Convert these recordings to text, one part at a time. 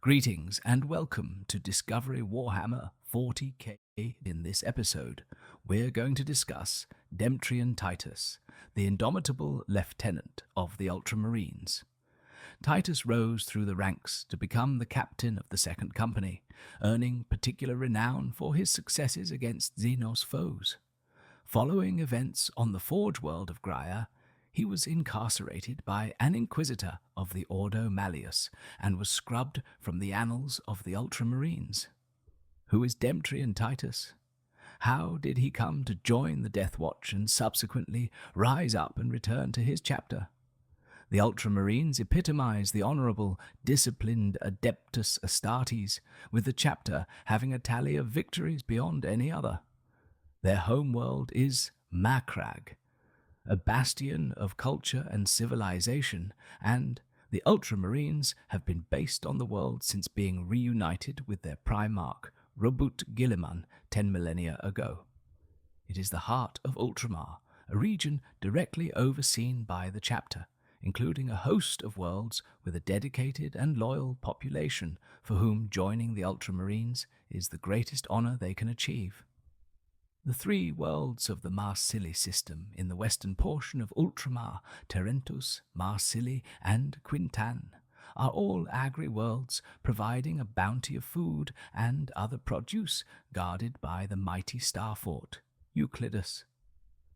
Greetings and welcome to Discovery Warhammer 40k. In this episode, we're going to discuss Demetrian Titus, the indomitable lieutenant of the Ultramarines. Titus rose through the ranks to become the captain of the Second Company, earning particular renown for his successes against Xenos foes. Following events on the Forge world of Graia, he was incarcerated by an inquisitor of the Ordo Malleus and was scrubbed from the annals of the Ultramarines. Who is Demetrian Titus? How did he come to join the Death Watch and subsequently rise up and return to his chapter? The Ultramarines epitomize the honorable, disciplined Adeptus Astartes, with the chapter having a tally of victories beyond any other. Their homeworld is Macragge, a bastion of culture and civilization, and the Ultramarines have been based on the world since being reunited with their primarch, Robut Guilliman, 10 millennia ago. It is the heart of Ultramar, a region directly overseen by the chapter, including a host of worlds with a dedicated and loyal population for whom joining the Ultramarines is the greatest honor they can achieve. The three worlds of the Marsili system in the western portion of Ultramar, Terentus, Marsili, and Quintan, are all agri-worlds providing a bounty of food and other produce guarded by the mighty star fort, Euclidus.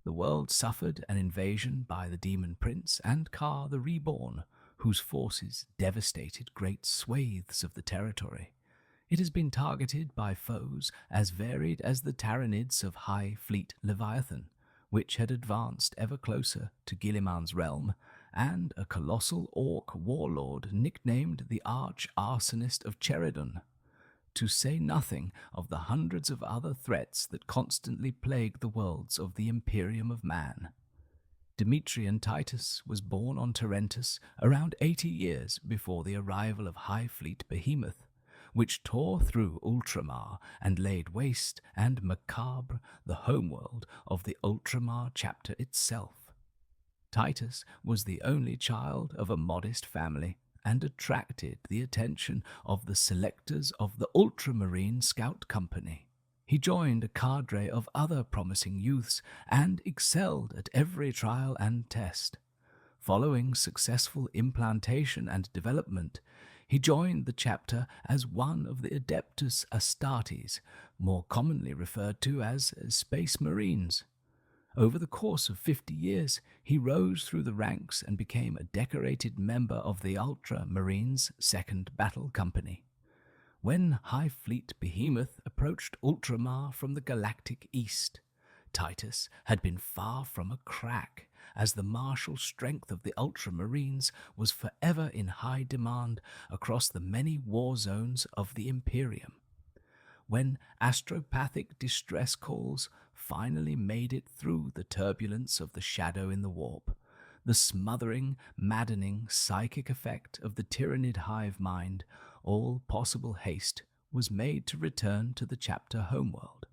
The world suffered an invasion by the Demon Prince and Ka the Reborn, whose forces devastated great swathes of the territory. It has been targeted by foes as varied as the Tyranids of High Fleet Leviathan, which had advanced ever closer to Guilliman's realm, and a colossal orc warlord nicknamed the Arch-Arsonist of Cheridon, to say nothing of the hundreds of other threats that constantly plague the worlds of the Imperium of Man. Demetrian Titus was born on Terentus around 80 years before the arrival of High Fleet Behemoth, which tore through Ultramar and laid waste and macabre the homeworld of the Ultramar chapter itself. Titus was the only child of a modest family and attracted the attention of the selectors of the Ultramarine Scout Company. He joined a cadre of other promising youths and excelled at every trial and test. Following successful implantation and development, he joined the chapter as one of the Adeptus Astartes, more commonly referred to as Space Marines. Over the course of 50 years, he rose through the ranks and became a decorated member of the Ultramarines' 2nd Battle Company. When High Fleet Behemoth approached Ultramar from the galactic east, Titus had been far from a crack, as the martial strength of the Ultramarines was forever in high demand across the many war zones of the Imperium. When astropathic distress calls finally made it through the turbulence of the shadow in the warp, the smothering, maddening psychic effect of the Tyranid hive mind, all possible haste was made to return to the chapter homeworld.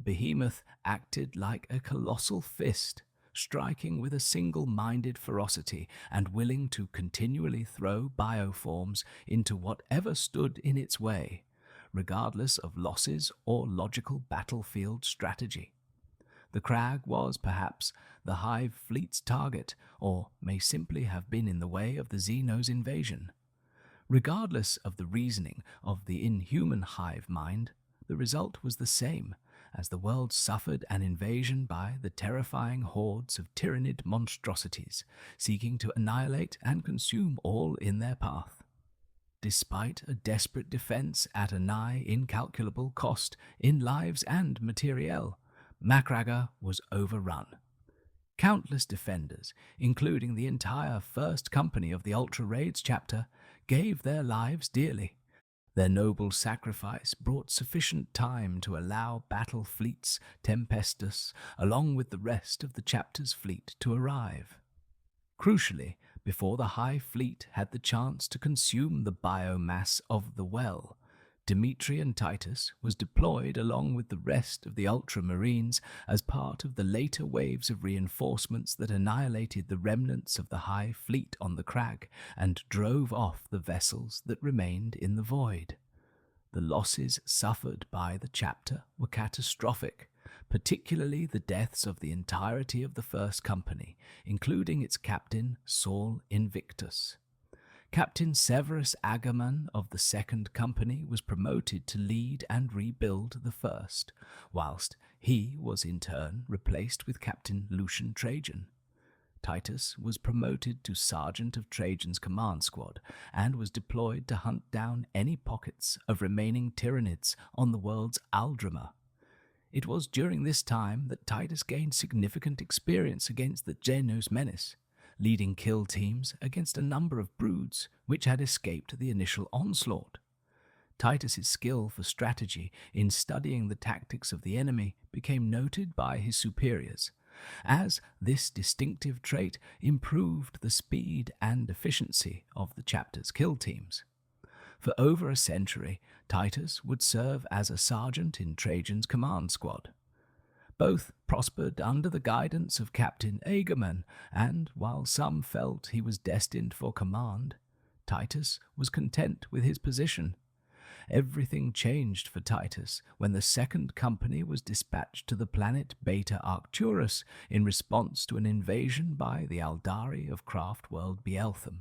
Behemoth acted like a colossal fist, striking with a single-minded ferocity and willing to continually throw bioforms into whatever stood in its way, regardless of losses or logical battlefield strategy. The crag was, perhaps, the Hive fleet's target, or may simply have been in the way of the Xenos' invasion. Regardless of the reasoning of the inhuman hive mind, the result was the same, as the world suffered an invasion by the terrifying hordes of Tyranid monstrosities, seeking to annihilate and consume all in their path. Despite a desperate defense at a nigh incalculable cost in lives and materiel, Macragge was overrun. Countless defenders, including the entire First Company of the Ultra Raids chapter, gave their lives dearly. Their noble sacrifice brought sufficient time to allow battle fleets Tempestus, along with the rest of the chapter's fleet, to arrive. Crucially, before the High Fleet had the chance to consume the biomass of the well, Demetrian Titus was deployed along with the rest of the Ultramarines as part of the later waves of reinforcements that annihilated the remnants of the High Fleet on the crag and drove off the vessels that remained in the void. The losses suffered by the chapter were catastrophic, particularly the deaths of the entirety of the First Company, including its captain Saul Invictus. Captain Severus Agaman of the Second Company was promoted to lead and rebuild the First, whilst he was in turn replaced with Captain Lucian Trajan. Titus was promoted to Sergeant of Trajan's command squad and was deployed to hunt down any pockets of remaining Tyranids on the world's Aldrima. It was during this time that Titus gained significant experience against the Genos menace, leading kill teams against a number of broods which had escaped the initial onslaught. Titus's skill for strategy in studying the tactics of the enemy became noted by his superiors, as this distinctive trait improved the speed and efficiency of the chapter's kill teams. For over a century, Titus would serve as a sergeant in Trajan's command squad. Both prospered under the guidance of Captain Agaman, and while some felt he was destined for command, Titus was content with his position. Everything changed for Titus when the Second Company was dispatched to the planet Beta Arcturus in response to an invasion by the Aldari of craft world Bieltham.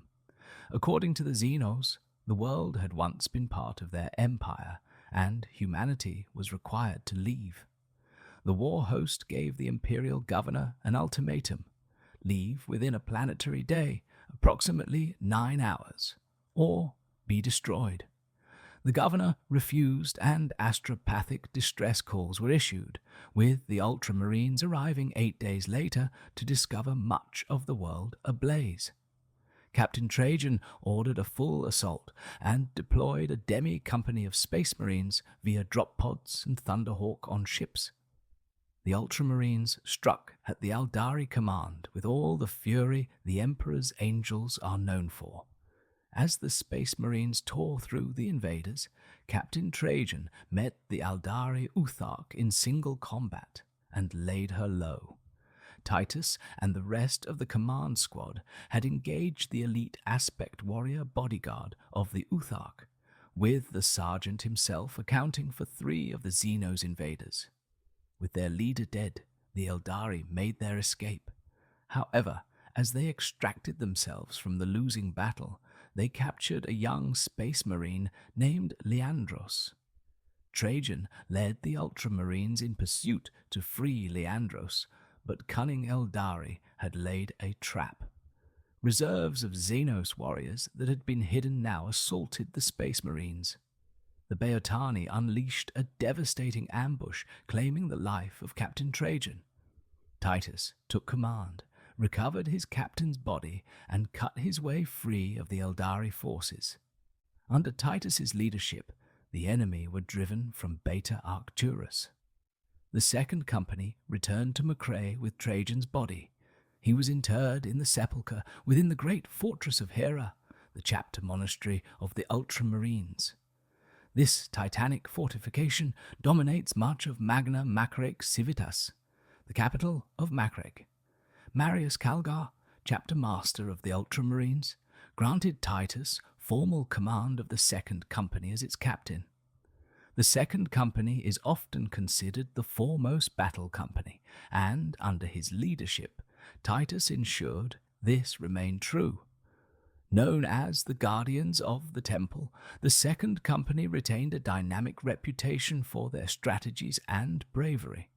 According to the Xenos, the world had once been part of their empire, and humanity was required to leave. The war host gave the imperial governor an ultimatum: leave within a planetary day, approximately 9 hours, or be destroyed. The governor refused, and astropathic distress calls were issued, with the Ultramarines arriving 8 days later to discover much of the world ablaze. Captain Trajan ordered a full assault and deployed a demi-company of Space Marines via drop pods and Thunderhawk on ships. The Ultramarines struck at the Aldari command with all the fury the Emperor's angels are known for. As the Space Marines tore through the invaders, Captain Trajan met the Aldari Uthark in single combat and laid her low. Titus and the rest of the command squad had engaged the elite aspect warrior bodyguard of the Uthark, with the sergeant himself accounting for 3 of the Xenos invaders. With their leader dead, the Eldari made their escape. However, as they extracted themselves from the losing battle, they captured a young space marine named Leandros. Trajan led the Ultramarines in pursuit to free Leandros, but cunning Eldari had laid a trap. Reserves of Xenos warriors that had been hidden now assaulted the Space Marines. The Beotani unleashed a devastating ambush, claiming the life of Captain Trajan. Titus took command, recovered his captain's body, and cut his way free of the Eldari forces. Under Titus's leadership, the enemy were driven from Beta Arcturus. The Second Company returned to Macrae with Trajan's body. He was interred in the sepulchre within the great fortress of Hera, the chapter monastery of the Ultramarines. This titanic fortification dominates much of Magna Macrake Civitas, the capital of Macrake. Marius Calgar, chapter master of the Ultramarines, granted Titus formal command of the Second Company as its captain. The Second Company is often considered the foremost battle company, and under his leadership, Titus ensured this remained true. Known as the Guardians of the Temple, the Second Company retained a dynamic reputation for their strategies and bravery.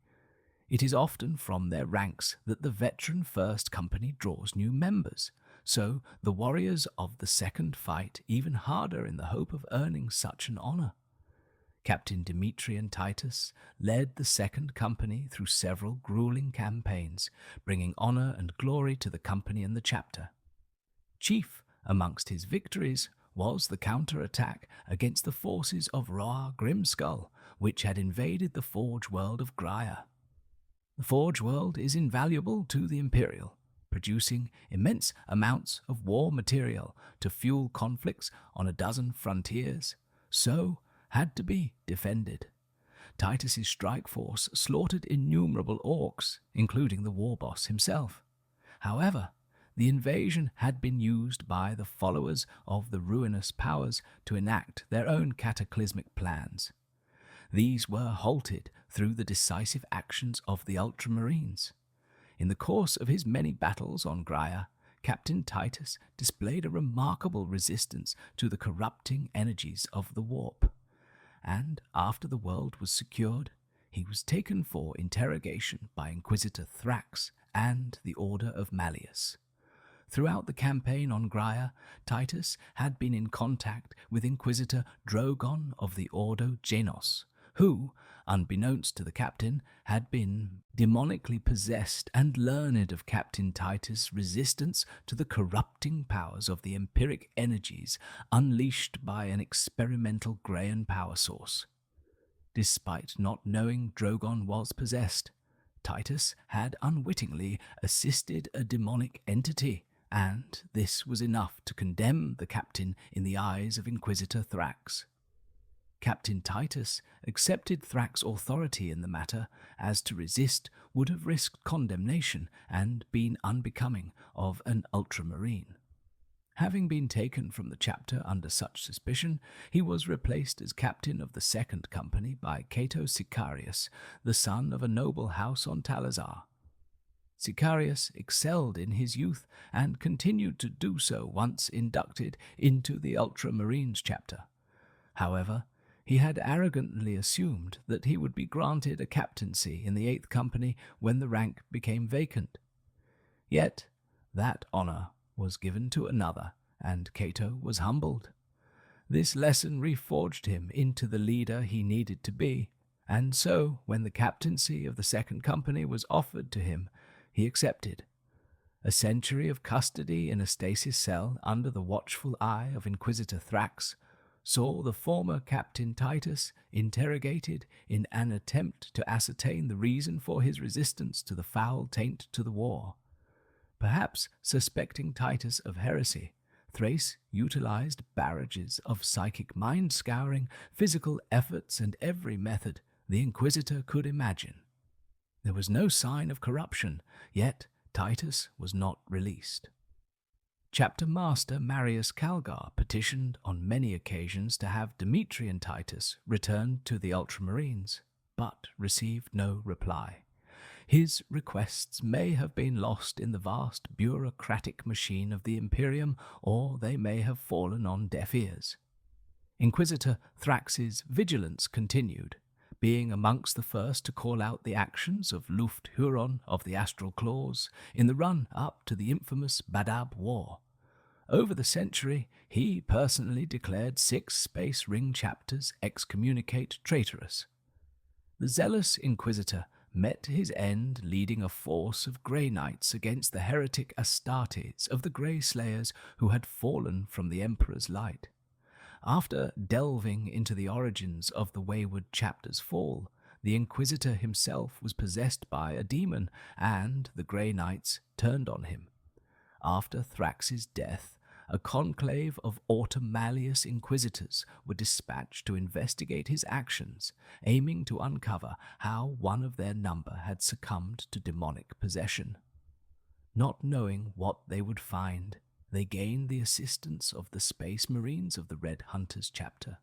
It is often from their ranks that the veteran First Company draws new members, so the warriors of the Second fight even harder in the hope of earning such an honor. Captain Demetrian Titus led the Second Company through several grueling campaigns, bringing honor and glory to the company and the chapter. Chief amongst his victories was the counterattack against the forces of Roar Grimskull, which had invaded the Forge world of Graia. The Forge world is invaluable to the Imperial, producing immense amounts of war material to fuel conflicts on a dozen frontiers. So, had to be defended. Titus's strike force slaughtered innumerable orcs, including the war boss himself. However, the invasion had been used by the followers of the ruinous powers to enact their own cataclysmic plans. These were halted through the decisive actions of the Ultramarines. In the course of his many battles on Graia, Captain Titus displayed a remarkable resistance to the corrupting energies of the warp, and after the world was secured, he was taken for interrogation by Inquisitor Thrax and the Order of Malleus. Throughout the campaign on Graia, Titus had been in contact with Inquisitor Drogon of the Ordo Genos, who, unbeknownst to the captain, had been demonically possessed and learned of Captain Titus' resistance to the corrupting powers of the empiric energies unleashed by an experimental Grayan power source. Despite not knowing Drogon was possessed, Titus had unwittingly assisted a demonic entity, and this was enough to condemn the captain in the eyes of Inquisitor Thrax. Captain Titus accepted Thrax's authority in the matter, as to resist would have risked condemnation and been unbecoming of an ultramarine. Having been taken from the chapter under such suspicion, he was replaced as captain of the second company by Cato Sicarius, the son of a noble house on Talazar. Sicarius excelled in his youth and continued to do so once inducted into the Ultramarines chapter. However, he had arrogantly assumed that he would be granted a captaincy in the 8th Company when the rank became vacant. Yet that honour was given to another, and Cato was humbled. This lesson reforged him into the leader he needed to be, and so when the captaincy of the 2nd Company was offered to him, he accepted. A century of custody in a stasis cell under the watchful eye of Inquisitor Thrax saw the former Captain Titus interrogated in an attempt to ascertain the reason for his resistance to the foul taint to the war. Perhaps suspecting Titus of heresy, Thrace utilized barrages of psychic mind-scouring, physical efforts, and every method the Inquisitor could imagine. There was no sign of corruption, yet Titus was not released. Chapter Master Marius Calgar petitioned on many occasions to have Demetrian Titus returned to the Ultramarines, but received no reply. His requests may have been lost in the vast bureaucratic machine of the Imperium, or they may have fallen on deaf ears. Inquisitor Thrax's vigilance continued, being amongst the first to call out the actions of Luft Huron of the Astral Claws in the run-up to the infamous Badab War. Over the century, he personally declared 6 Space Ring chapters excommunicate traitorous. The zealous Inquisitor met his end leading a force of Grey Knights against the heretic Astartes of the Grey Slayers who had fallen from the Emperor's light. After delving into the origins of the wayward chapter's fall, the Inquisitor himself was possessed by a demon, and the Grey Knights turned on him. After Thrax's death, a conclave of Malleus Inquisitors were dispatched to investigate his actions, aiming to uncover how one of their number had succumbed to demonic possession. Not knowing what they would find, they gained the assistance of the Space Marines of the Red Hunters chapter.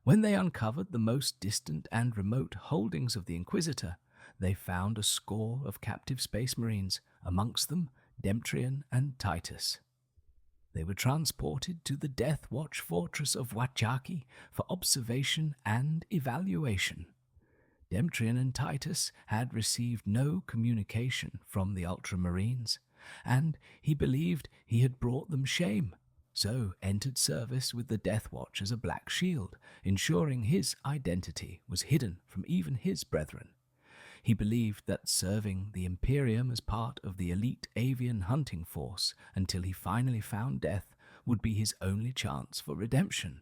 When they uncovered the most distant and remote holdings of the Inquisitor, they found a score of captive Space Marines, amongst them Demetrian and Titus. They were transported to the Death Watch fortress of Wachaki for observation and evaluation. Demetrian and Titus had received no communication from the Ultramarines, and he believed he had brought them shame, so entered service with the Death Watch as a black shield, ensuring his identity was hidden from even his brethren. He believed that serving the Imperium as part of the elite avian hunting force until he finally found death would be his only chance for redemption.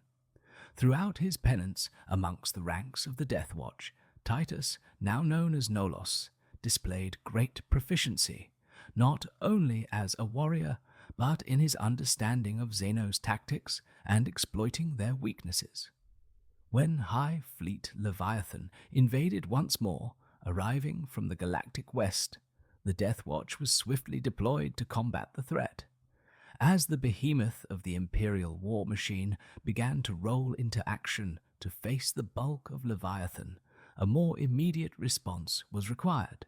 Throughout his penance amongst the ranks of the Death Watch, Titus, now known as Nolos, displayed great proficiency, not only as a warrior, but in his understanding of Xenos tactics and exploiting their weaknesses. When High Fleet Leviathan invaded once more, arriving from the galactic west, the Death Watch was swiftly deployed to combat the threat. As the behemoth of the Imperial war machine began to roll into action to face the bulk of Leviathan, a more immediate response was required.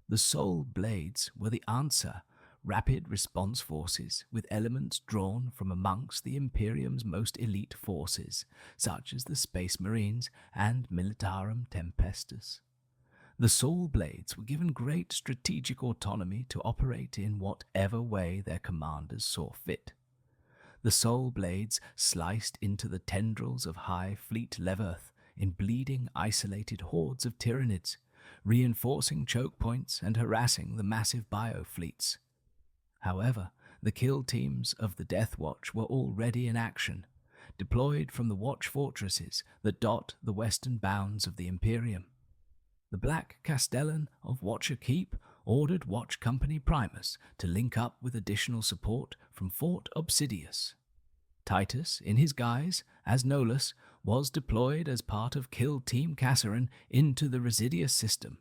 The Soul Blades were the answer, rapid response forces with elements drawn from amongst the Imperium's most elite forces, such as the Space Marines and Militarum Tempestus. The Soul Blades were given great strategic autonomy to operate in whatever way their commanders saw fit. The Soul Blades sliced into the tendrils of High Fleet Leverth in bleeding, isolated hordes of Tyranids, reinforcing choke points and harassing the massive biofleets. However, the kill teams of the Death Watch were already in action, deployed from the watch fortresses that dot the western bounds of the Imperium. The Black Castellan of Watcher Keep ordered Watch Company Primus to link up with additional support from Fort Obsidius. Titus, in his guise as Nolus, was deployed as part of Kill Team Cassarin into the Residius system.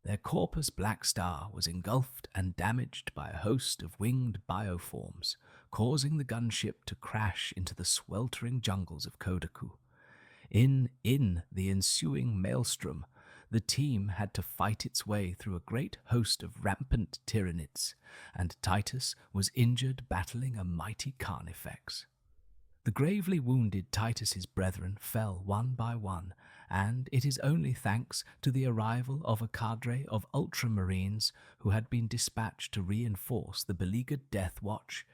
Their Corpus Black Star was engulfed and damaged by a host of winged bioforms, causing the gunship to crash into the sweltering jungles of Kodaku. In the ensuing maelstrom, the team had to fight its way through a great host of rampant Tyranids, and Titus was injured battling a mighty Carnifex. The gravely wounded Titus's brethren fell one by one, and it is only thanks to the arrival of a cadre of ultramarines who had been dispatched to reinforce the beleaguered Death Watch